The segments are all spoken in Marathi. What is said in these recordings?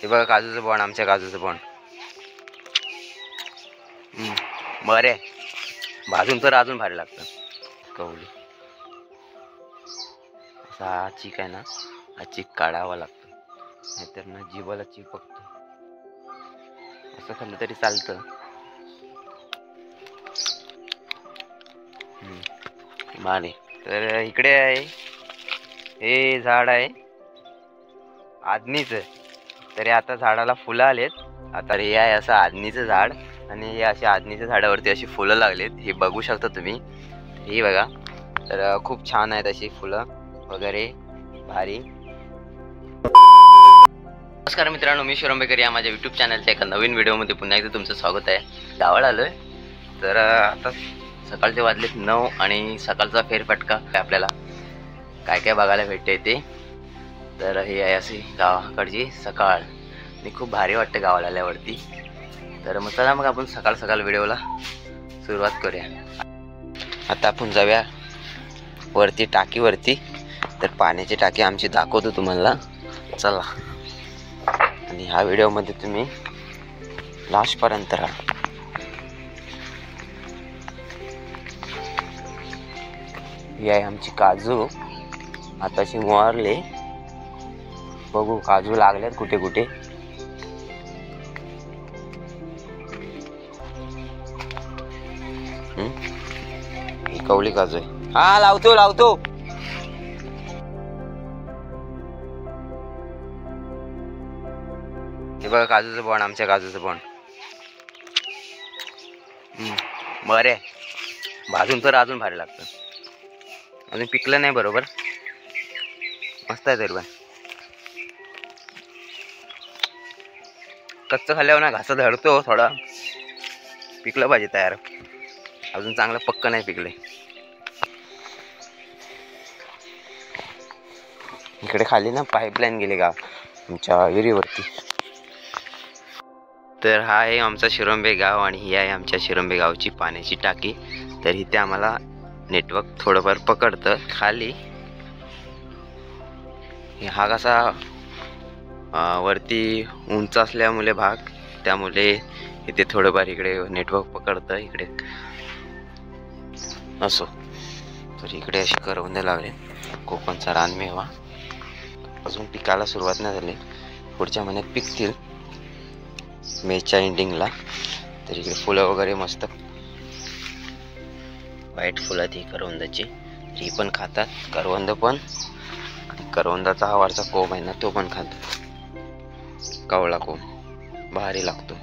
हे बघा काजूचं बोंड, आमच्या काजूचं बोंड. बरे भाजून तर अजून भारी लागतं. कवळी असा चीक आहे ना, हा चीक काढावा लागतो, नाहीतर ना जीवाला चिपकतो. असं खाल्लं तरी चालतं. भारी. तर इकडे आहे, हे झाड आहे आदनीचं. तरी आता झाडाला फुलं आलेत. आता हे आहे असं आदनीचं झाड, आणि हे अशा आदनीच्या झाडावरती अशी फुलं लागलेत. हे बघू शकता तुम्ही, हे बघा. तर खूप छान आहेत अशी फुलं वगैरे, भारी. नमस्कार मित्रांनो, मी शिरंबेकर या माझ्या यूट्यूब चॅनलच्या एका नवीन व्हिडिओमध्ये पुन्हा एकदा तुमचं स्वागत आहे. गावाला आलोय. तर आता सकाळचे वाजलेत 9 आणि सकाळचा फेरफटका आपल्याला काय काय बघायला भेटते ते. तर हे आहे अशी गावाकडची सकाळ, आणि खूप भारी वाटतं गावाला आल्यावरती. तर मग चला, मग आपण सकाळ सकाळ व्हिडिओला सुरुवात करूया. आता आपण जाऊया वरती, टाकीवरती. तर पाण्याची टाकी आमची दाखवतो तुम्हाला, चला. आणि ह्या व्हिडिओमध्ये तुम्ही लास्टपर्यंत राहा. ही आहे आमची काजू, आताशी मोहरले. बघू काजू लागल्यात कुठे कुठे. ही कवळी काजू आहे. हा लावतो. हे बघा काजूचं बोंड, आमच्या काजूचं बोंड. बरे भाजून तर अजून भारी लागतं. अजून पिकलं नाही बरोबर, मस्त आहे. तरी पण कच्चं खाल्ल्यावर ना घासा धरतो थोडा. पिकलं पाहिजे तयार, अजून चांगलं पक्क नाही पिकले. इकडे खाली ना पाईपलाईन गेली का आमच्या विहिरीवरती. तर हा आहे आमचा शिरंबे गाव, आणि ही आहे आमच्या शिरंबे गावची पाण्याची टाकी. तर इथे आम्हाला नेटवर्क थोडंफार पकडतं. खाली हा कसा वरती उंच असल्यामुळे भाग, त्यामुळे इथे थोडंफार इकडे नेटवर्क पकडतं. इकडे असो. तर इकडे अशी करवंदे लावले, कोकणचा रानमेवा. अजून पिकाला सुरुवात नाही झाली, पुढच्या महिन्यात पिकतील, मेच्या एंडिंगला. तर इकडे फुलं वगैरे मस्त व्हाईट फुलं ती करवंदाची. ही पण खातात करवंद पण, आणि करवंदाचा हा वरचा कोंब आहे ना, तो पण खातात. कावळा कोंब भारी लागतो,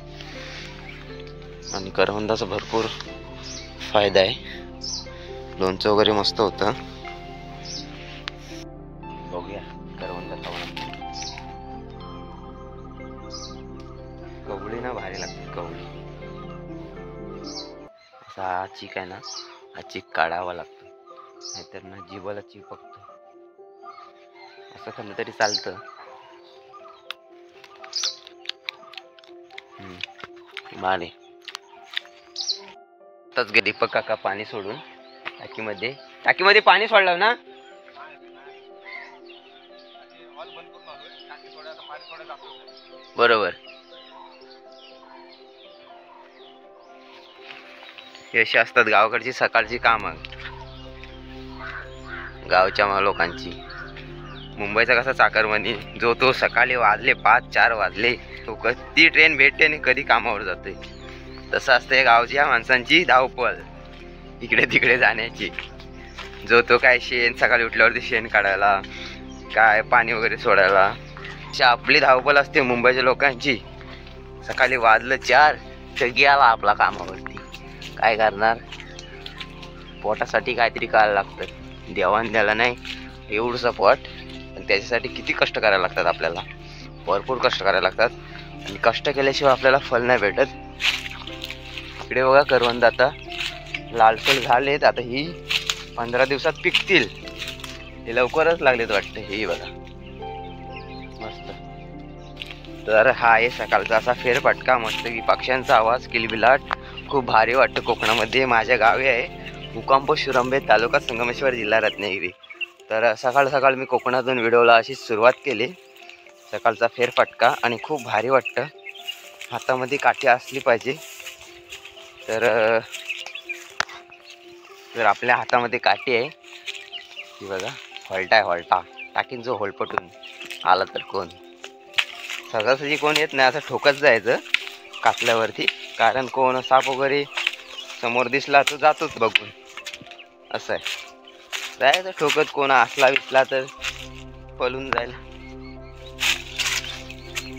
आणि करवंदाचा भरपूर फायदा आहे. लोणचं वगैरे मस्त होतं. बघूया करवंद खाऊन. कवळी ना भारी लागते, कवळी. असा हा चीक आहे ना, हा चीक काढावा लागतो, नाहीतर ना जीवाला चिपकतो. असं खाल्लं तरी चालतं. भारी. आताच गे दीपक काका पाणी सोडून टाकीमध्ये पाणी सोडलं ना. बरोबर. हे अशी असतात गावाकडची सकाळची कामं गावच्या लोकांची. मुंबईचा कसा चाकरमानी, जो तो सकाळी वाजले 5-4 वाजले तो कधी ट्रेन भेटते आणि कधी कामावर जाते. तसं असते गावच्या माणसांची धावपळ, इकडे तिकडे जाण्याची. जो तो काय शेण, सकाळी उठल्यावरती शेण काढायला, काय पाणी वगैरे सोडायला, अशी आपली धावपळ असते मुंबईच्या लोकांची. सकाळी वाजलं 4 तर गेला आपला कामावरती. काय करणार, पोटासाठी काहीतरी करायला लागतं. देवान द्यायला नाही एवढंसं पोट, पण त्याच्यासाठी किती कष्ट करायला लागतात आपल्याला. भरपूर कष्ट करायला लागतात, आणि कष्ट केल्याशिवाय आपल्याला फल नाही भेटत. इकडे बघा करवंद आता लालसर झालेत. आता ही 15 दिवसात पिकतील. हे लवकरच लागलेत वाटतं. हे बघा मस्त. तर हा आहे सकाळचा असा फेरफटका, मस्त की पक्ष्यांचा आवाज, किलबिलाट. खूप भारी वाटतं कोकणामध्ये. माझ्या गावी आहे मुक्काम पोस्ट शिरंबे, तालुका संगमेश्वर, जिल्हा रत्नागिरी. तर सकाळ सकाळ मी कोकणातून व्हिडिओला अशी सुरुवात केली. सकाळचा फेरफटका आणि खूप भारी वाटतं. हातामध्ये काठी असली पाहिजे. तर जर आपल्या हातामध्ये काठी आहे ती बघा, हॉल्टा आहे, हॉल्टा टाकीन जो होलपटून आला तर कोण. सहजासहजी कोण येत नाही, असं ठोकत जायचं कातल्यावरती, कारण कोण साप वगैरे समोर दिसला तर जातोच बघून. असं आहे, जायचं ठोकत, कोण असला विसला तर पळून जाईल.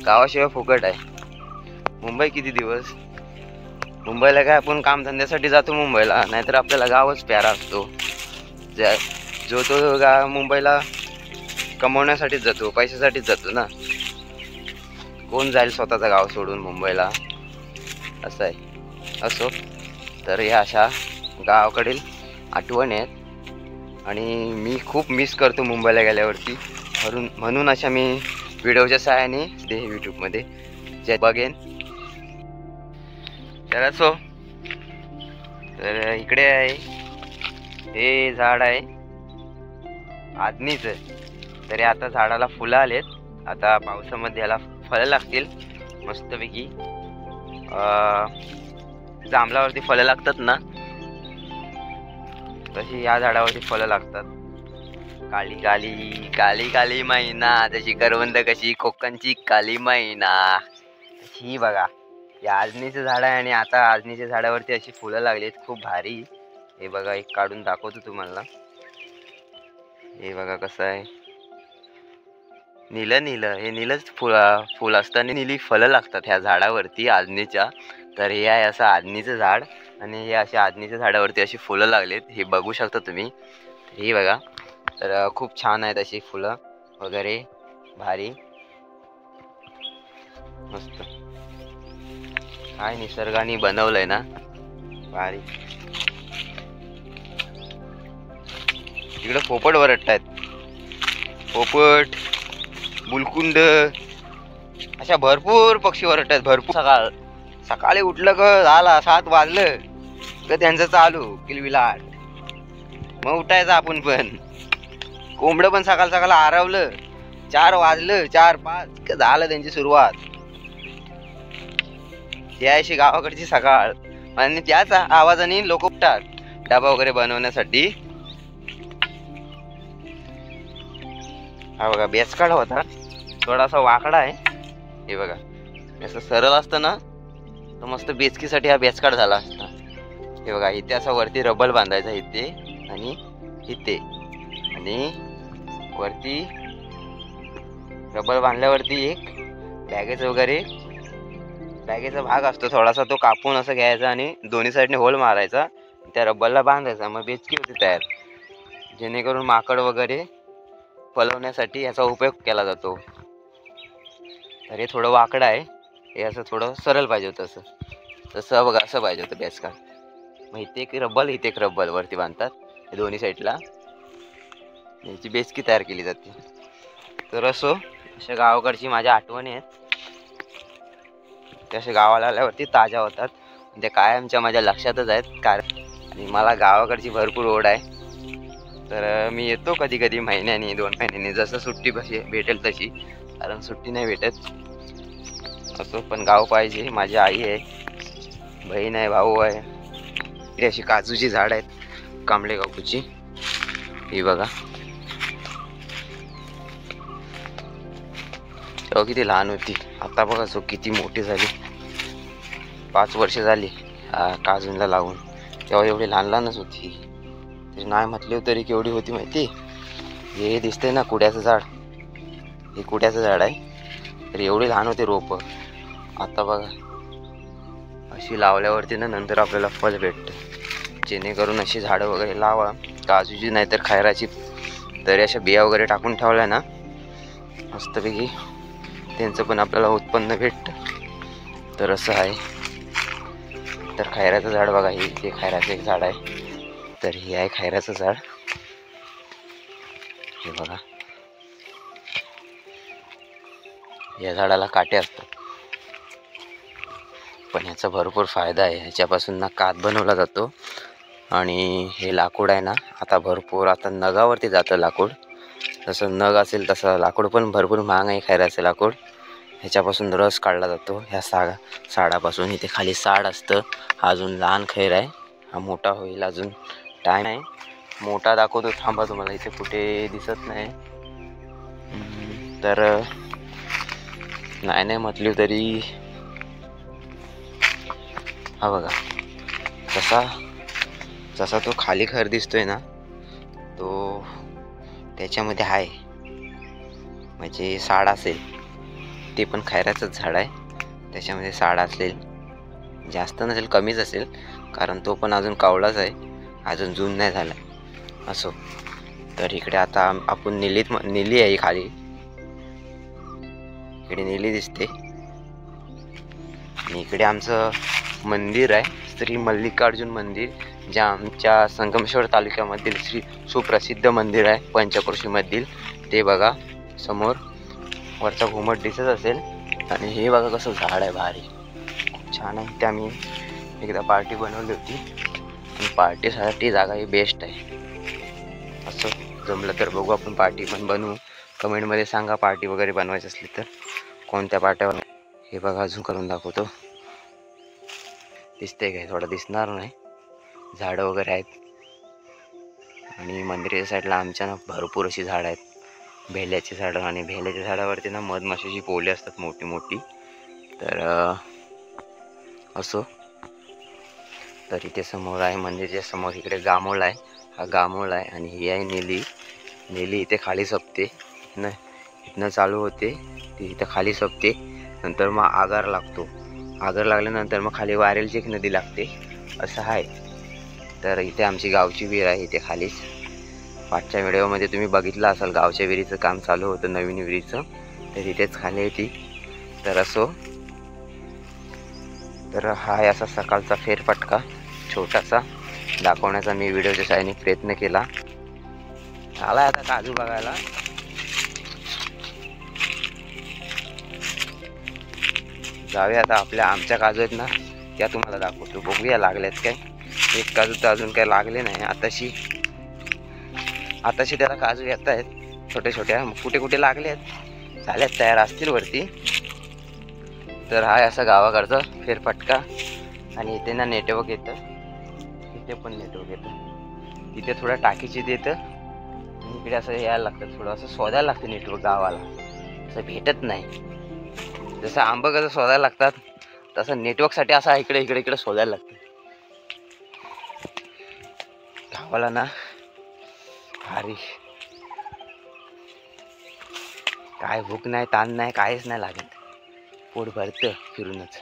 गावाशिवाय फुकट आहे. मुंबई किती दिवस, मुंबईला काय आपण कामधंद्यासाठी जातो मुंबईला, नाहीतर आपल्याला गावच प्यारा असतो. जो तो मुंबईला कमवण्यासाठीच जातो, पैशासाठीच जातो ना. कोण जाईल स्वतःचं गाव सोडून मुंबईला, असं आहे. असो, तर ह्या अशा गावाकडील आठवणी आहेत आणि मी खूप मिस करतो मुंबईला गेल्यावरती. म्हणून अशा मी व्हिडिओच्या सहाय्याने ते यूट्यूबमध्ये जे बघेन. तर असो, तर इकडे आहे हे झाड आहे आदनीचं. तरी आता झाडाला फुलं आलेत. आता पावसामध्ये याला फळं लागतील मस्तपैकी. जांभळावरती फळं लागतात ना, तशी या झाडावरती फळं लागतात. काली काली काली काली मैना, जशी करवंद कशी कोकणची काली मैना, ही बघा. हे आजनीचं झाड आहे आणि आता आजनीच्या झाडावरती अशी फुलं लागलीत, खूप भारी. हे बघा, एक काढून दाखवतो तुम्हाला. हे बघा कसं आहे, नीलं नीलं, हे नीलच फुल असतं आणि नीली फळं लागतात ह्या झाडावरती आजनीच्या. तर हे आहे असं आजनीचं झाड आणि हे अशा आजनीच्या झाडावरती अशी फुलं लागलीत, हे बघू शकता तुम्ही. हे बघा, तर खूप छान आहेत अशी फुलं वगैरे, भारी मस्त. काय निसर्गाने बनवलंय ना, भारी. इकडे पोपट वरटतायत, पोपट, बुलकुंड, अशा भरपूर पक्षी वरटतात, भरपूर. सकाळी उठलं क झाला 7 वाजलं क त्यांचं चालू किलबिलाट. मग उठायचं आपण पण. कोंबडं पण सकाळ सकाळ आरवलं, 4 वाजलं, 4-5 झालं त्यांची सुरुवात. ही अशी गावाकडची सकाळ आणि त्याच आवाजाने लोक उठतात डबा वगैरे बनवण्यासाठी. हा बघा, बेचकाड होता, थोडासा वाकडा आहे. हे बघा, असं सरळ असतं ना तर मस्त बेचकीसाठी हा बेचकाड झाला असता. हे बघा, इथे असा वरती रबर बांधायचा, इथे आणि इथे, आणि वरती रबर बांधल्यावरती एक बॅगेचा भाग असतो थोडासा, तो कापून असं घ्यायचा आणि दोन्ही साईडने होल मारायचा, त्या रबरला बांधायचा. मग बेचकी होती तयार, जेणेकरून माकड वगैरे पळवण्यासाठी याचा उपयोग केला जातो. तर हे थोडं वाकडं आहे, हे असं थोडं सरळ पाहिजे होतं. तसं बघा, असं पाहिजे होतं बेचका. मग इथे एक रब्बल, इथे एक रब्बल वरती बांधतात, हे दोन्ही साईडला याची बेचकी तयार केली जाते. तर असो, अशा गावाकडची माझ्या आठवणी आहेत. त्या अशा गावाला आल्यावरती ताज्या होतात, त्या कायमच्या माझ्या लक्षातच आहेत. कारण आणि मला गावाकडची भरपूर ओढ आहे. तर मी येतो कधी कधी महिन्यानी 2 महिन्यांनी, जसं सुट्टी भेटेल तशी, कारण सुट्टी नाही भेटत. असो, पण गाव पाहिजे. माझी आई आहे, बहीण आहे, भाऊ आहे. इथे अशी काजूची झाड आहेत, कांबळे काकूची. ही बघा, तेव्हा किती लहान होती, आता बघा जो किती मोठी झाली. 5 वर्ष झाली काजूंला लावून. तेव्हा एवढी लहान लहानच होती, तरी नाही म्हटले तरी केवढी होती माहिती. हे दिसतंय ना कुड्याचं झाड, हे कुड्याचं झाड आहे, तर एवढी लहान होते रोप. आता बघा, अशी लावल्यावरती ना नंतर आपल्याला फळ भेटतं. जेणेकरून अशी झाडं वगैरे लावा, काजूची नाहीतर खैराची. तरी अशा बिया वगैरे टाकून ठेवल्या ना मस्तपैकी, त्यांचं पण आपल्याला उत्पन्न भेटतं. तर असं आहे. तर खैराचं झाड बघा, हे ते खैराचं एक झाड आहे. तर हे आहे खैराचं झाड. हे बघा, या झाडाला काटे असतात, पण ह्याचा भरपूर फायदा आहे. ह्याच्यापासून ना कात बनवला जातो आणि हे लाकूड आहे ना, आता भरपूर आता नगावरती जातं लाकूड. जसं नग असेल तसं लाकूड पण भरपूर महाग आहे खैराचं लाकूड. ह्याच्यापासून रस काढला जातो ह्या साडापासून. इथे खाली साड असतं. अजून लहान खैर आहे, हा मोठा होईल अजून टाइम आहे. मोठा दाखवतो थांबा, तुम्हाला इथे कुठे दिसत नाही तर नाही म्हटली तरी हा बघा जसा तो खाली खैर दिसतोय ना, तो त्याच्यामध्ये आहे म्हणजे साड असेल. ते पण खैराचंच झाड आहे, त्याच्यामध्ये साड असेल. जास्त नसेल, कमीच असेल, कारण तो पण अजून कावळाच आहे, अजून जून नाही झाला. असो, तर इकडे आता आपण नेली आहे खाली. इकडे नेली दिसते आणि इकडे आमचं मंदिर आहे, श्री मल्लिकार्जुन मंदिर, जे आमच्या संगमेश्वर तालुक्यामधील श्री सुप्रसिद्ध मंदिर आहे पंचक्रोशीमधील. ते बघा समोर वरचा घुमट दिसत असेल. आणि हे बघा कसं झाड आहे, भारी खूप छान आहे. इथे आम्ही एकदा पार्टी बनवली होती आणि पार्टीसाठी जागा ही बेस्ट आहे. असं जमलं तर बघू, आपण पार्टी पण बनवू. कमेंटमध्ये सांगा पार्टी वगैरे बनवायची असली तर कोणत्या पार्ट्यावर. हे बघा अजून करून दाखवतो. दिसते काय? थोडं दिसणार नाही, झाडं वगैरे आहेत. आणि मंदिराच्या साईडला आमच्या ना भरपूर अशी झाडं आहेत, भेल्याची झाडं. आणि भेल्याच्या झाडावरती ना मधमाशीची पोले असतात मोठी मोठी. तर असो, तर इथे समोर आहे मंदिराच्या समोर, इकडे गामोळ आहे, हा गामोळ आहे. आणि ही आहे नेली इथे खाली सपते, इथनं चालू होते ती इथं खाली सपते. नंतर मग आगार लागतो, आगार लागल्यानंतर मग खाली वारेलची एक नदी लागते, असं आहे. तर इथे आमची गावची विहीर आहे इथे खालीच. पाठच्या व्हिडिओमध्ये तुम्ही बघितलं असाल, गावच्या विहिरीचं काम चालू होतं, नवीन विहिरीचं, तर इथेच खाली आहे ती. तर असो, तर हा आहे असा सकाळचा फेरफटका छोटासा दाखवण्याचा मी व्हिडिओच्या साहाय्याने प्रयत्न केला. आला आता काजू बघायला. जाऊया आता, आमच्या काजू आहेत ना त्या तुम्हाला दाखवतो, बघूया लागल्यात काय. एक काजू तर अजून काय लागले नाही, आताशी त्याला काजू येत आहेत छोट्या छोट्या, कुठे कुठे लागले आहेत, झाल्यात तयार असतील वरती. तर हा असा गावाकडचा फेरफटका. आणि इथे ना नेटवर्क येतं, इथे पण नेटवर्क येतं, इथे थोडं टाकीची देतं आणि इकडे असं यायला लागतं, थोडं असं शोधायला लागतं नेटवर्क गावाला, असं भेटत नाही. जसं आंबं कसं शोधायला लागतात तसं नेटवर्कसाठी असं इकडे शोधायला लागतं गावाला ना. भारी, काय भूक नाही, ताण नाही, काहीच नाही लागत, पोट भरतं फिरूनच.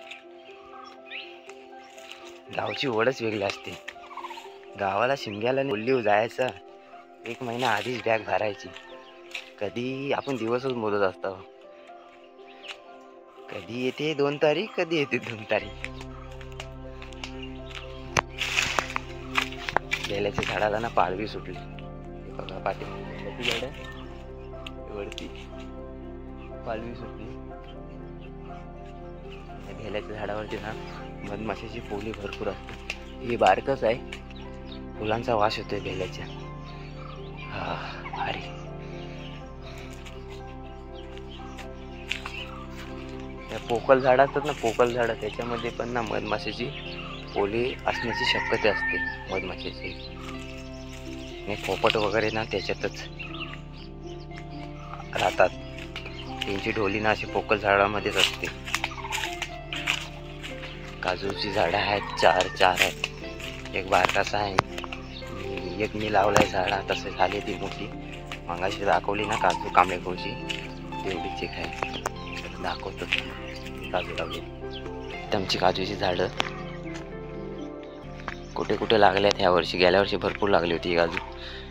गावची ओढच वेगळी असते. गावाला शिमग्याला बोलली जायचं, 1 महिना आधीच बॅग भरायची. कधी आपण दिवसच मोजत असतो, कधी येते 2 तारीख, कधी येते 2 तारीख. बेल्याच्या झाडाला ना पालवी सुटली, बघा पाठी वरती पालवी सुटली. बेल्याच्या झाडावरती ना मधमाशाची पोली भरपूर असते. ही बारकच आहे, फुलांचा वास येतोय बेल्याच्या. हा भारी. त्या पोकळ झाड असतात ना, पोकळ झाड, त्याच्यामध्ये पण ना मधमाशाची पोली असण्याची शक्यता असते मधमाशाची. आणि पोपट वगैरे ना त्याच्यातच राहतात, त्यांची ढोली ना अशी पोकळ झाडामध्येच असते. काजूची झाडं आहेत, 4 आहेत, एक बारकासा आहे, एक मी लावलाय झाडा, तसे झाली ती मोठी. मगाशी दाखवली ना काजू कांबळेकोची, तेवढीच एक आहे, दाखवतो काजू लावली. आमची काजूची झाडं कुठे कुठे लागल्यात ह्या वर्षी, गेल्या वर्षी भरपूर लागली होती काजू,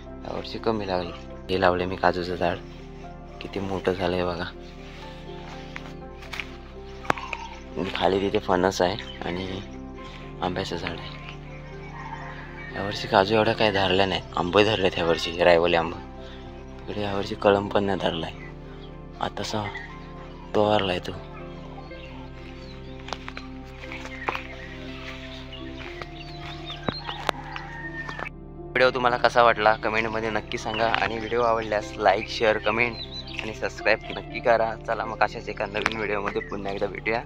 या वर्षी कमी लागली. हे लावले मी काजूचं झाड, किती मोठं झालंय बघा. खाली तिथे फणस आहे आणि आंब्याचं झाड आहे. यावर्षी काजू एवढा काही धरल्या नाही, आंबे धरलेत ह्या वर्षी, रायवली आंबा. इकडे यावर्षी कळम पण नाही धरलाय, आतासा तोवारलाय तो. व्हिडिओ तुम्हाला कसा वाटला कमेंटमध्ये नक्की सांगा आणि व्हिडिओ आवडल्यास लाईक शेअर कमेंट आणि सबस्क्राईब नक्की करा. चला मग अशाच एका नवीन व्हिडिओमध्ये पुन्हा एकदा भेटूया.